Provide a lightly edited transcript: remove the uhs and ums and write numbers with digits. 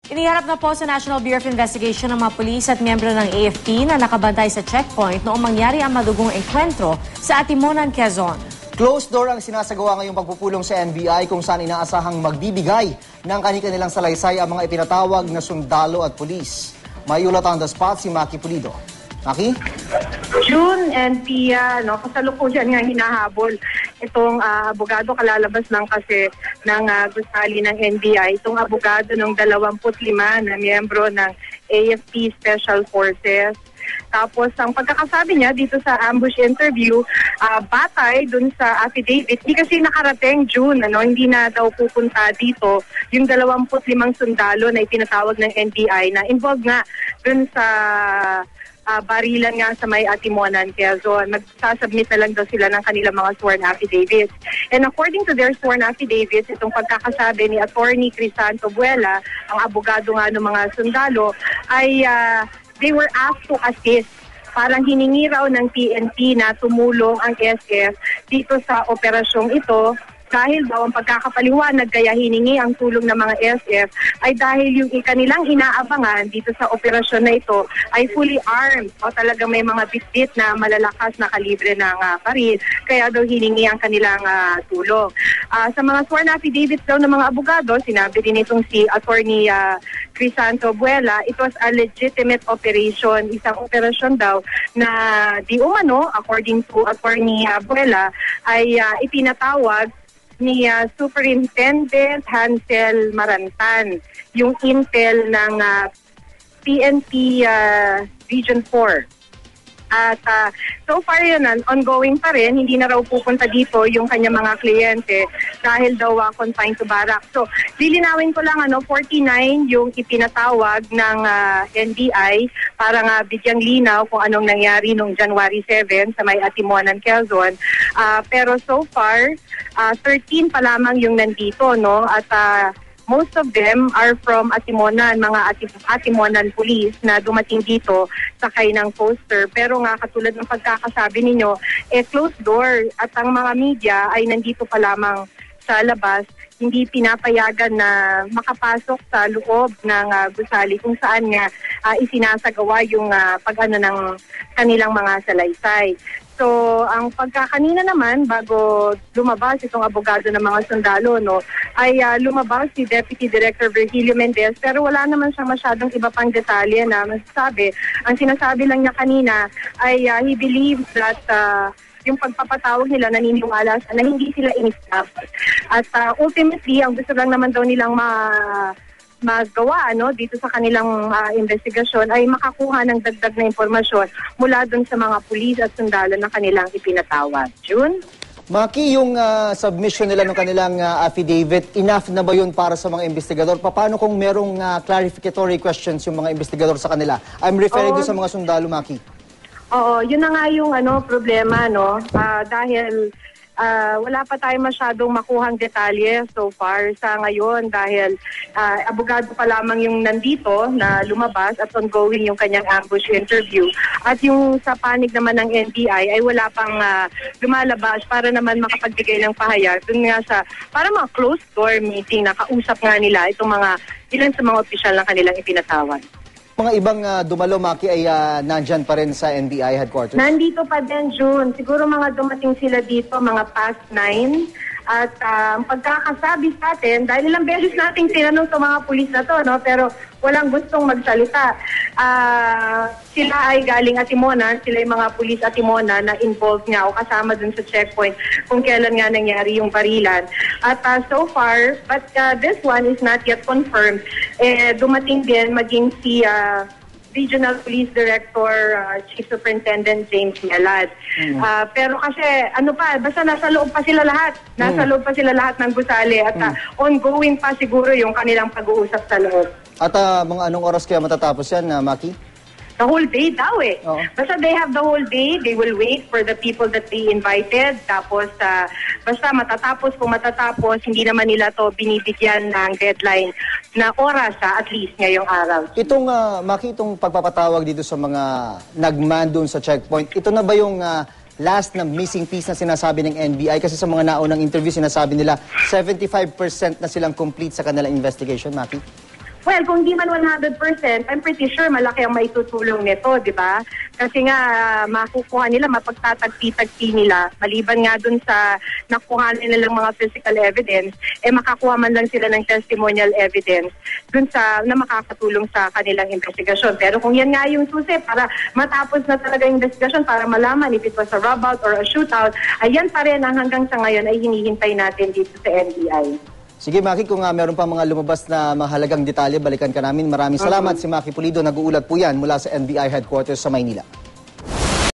Iniharap na po sa National Bureau of Investigation ng mga pulis at miyembro ng AFP na nakabantay sa checkpoint noong mangyari ang madugong enkwentro sa Atimonan, Quezon. Closed door ang sinasagawa ngayong pagpupulong sa NBI kung saan inaasahang magbibigay ng kanilang salaysay ang mga ipinatawag na sundalo at pulis. May ulat on the spot si Maki Pulido. Maki? June and Pia, kasalukuyan nga hinahabol itong abogado, kalalabas lang kasi ng gusali ng NBI, itong abogado ng 25 na miyembro ng AFP Special Forces. Tapos ang pagkakasabi niya dito sa ambush interview, batay dun sa affidavit, hindi kasi nakarating June, hindi na daw pupunta dito yung 25 sundalo na ipinatawag ng NBI na involved nga dun sa barilan nga sa may Atimonan, Quezon. Magsasubmit na lang daw sila ng kanilang mga sworn affidavits. And according to their sworn affidavits, itong pagkakasabi ni Attorney Crisanto Buela, ang abogado nga ng mga sundalo, ay they were asked to assist. Parang hiningi raw ng PNP na tumulong ang SF dito sa operasyong ito dahil daw ang pagkakapaliwanag kaya hiningi ang tulong ng mga SF ay dahil yung kanilang inaabangan dito sa operasyon na ito ay fully armed o talagang may mga bitbit na malalakas na kalibre ng baril kaya daw hiningi ang kanilang tulong. Sa mga sworn affidavits daw ng mga abogado, sinabi din itong si Attorney Crisanto Buela, it was a legitimate operation, isang operasyon daw na di umano, according to Attorney Buela, ay ipinatawag ni Superintendent Hansel Marantan, yung intel ng PNP Region 4. At so far yun, ongoing pa rin, hindi na raw pupunta dito yung kanyang mga kliyente dahil daw confined to barrack. So, lilinawin ko lang, 49 yung ipinatawag ng NBI para nga bigyang linaw kung anong nangyari noong January 7 sa may Atimonan, Quezon. Pero so far, 13 pa lamang yung nandito, no? At most of them are from Atimonan, mga Atimonan police na dumating dito sakay ng poster. Pero nga katulad ng pagkakasabi ninyo, closed door at ang mga media ay nandito pa lamang sa labas, hindi pinapayagan na makapasok sa loob ng gusali kung saan nga isinasagawa yung pag-ano ng kanilang mga salaysay. So, ang pagkakanina naman, bago lumabas itong abogado ng mga sundalo, ay lumabas si Deputy Director Virgilio Mendez, pero wala naman siyang masyadong iba pang detalye na masasabi. Ang sinasabi lang niya kanina ay he believes that yung pagpapatawag nila naniniwala na hindi sila in-staff. At ultimately, ang gusto lang naman daw nilang magawa dito sa kanilang investigasyon ay makakuha ng dagdag na impormasyon mula dun sa mga pulis at sundalo na kanilang ipinatawag. June? Maki, yung submission nila ng kanilang affidavit, enough na ba yun para sa mga investigador? Paano kung merong clarificatory questions yung mga investigador sa kanila? I'm referring to sa mga sundalo, Maki. Oo, yun na nga yung problema, dahil wala pa tayo masyadong makuhang detalye so far sa ngayon dahil abogado pa lamang yung nandito na lumabas at ongoing yung kanyang ambush interview. At yung sa panig naman ng NBI ay wala pang lumalabas para naman makapagbigay ng pahayag. Dun nga sa para mga closed door meeting na kausap nga nila itong ilan sa mga opisyal ng kanilang ipinatawag. Mga ibang dumalo, Maki, ay nandyan pa rin sa NBI headquarters? Nandito pa din, June. Siguro mga dumating sila dito, mga past 9. At ang pagkakasabi sa atin, dahil ilang beses nating tinanong sa mga pulis na to, pero walang gustong magsalita. Sila ay galing Atimonan, sila yung mga pulis Atimonan na involved nga o kasama dun sa checkpoint kung kailan nga nangyari yung barilan. At so far, but this one is not yet confirmed, dumating din maging si Regional Police Director, Chief Superintendent James Melad. Pero kasi, basta nasa loob pa sila lahat. Nasa loob pa sila lahat ng gusali at ongoing pa siguro yung kanilang pag-uusap sa loob. At mga anong oras kaya matatapos yan, Maki? The whole day daw Oo. Basta they have the whole day, they will wait for the people that they invited. Tapos, basta matatapos, kung matatapos, hindi naman nila to binibigyan ng deadline na oras at least ngayong araw. Itong, Maki, itong pagpapatawag dito sa mga nagman doon sa checkpoint, ito na ba yung last na missing piece na sinasabi ng NBI? Kasi sa mga naunang interview, sinasabi nila 75% na silang complete sa kanilang investigation, Maki? Well, kung di man 100%, I'm pretty sure malaki ang maitutulong nito, di ba? Kasi nga, makukuha nila, mapagtatagpi-tagpi nila, maliban nga dun sa nakuha nila lang mga physical evidence, makakuha man lang sila ng testimonial evidence dun sa, na makakatulong sa kanilang investigasyon. Pero kung yan nga yung susi, para matapos na talaga yung investigasyon, para malaman if it was a rub out or a shootout, ayan pa rin ang hanggang sa ngayon ay hinihintay natin dito sa NBI. Sige, Maki, kung meron pa mga lumabas na mahalagang detalye, balikan ka namin. Maraming salamat. Si Maki Pulido, nag-uulat po yan mula sa NBI Headquarters sa Maynila.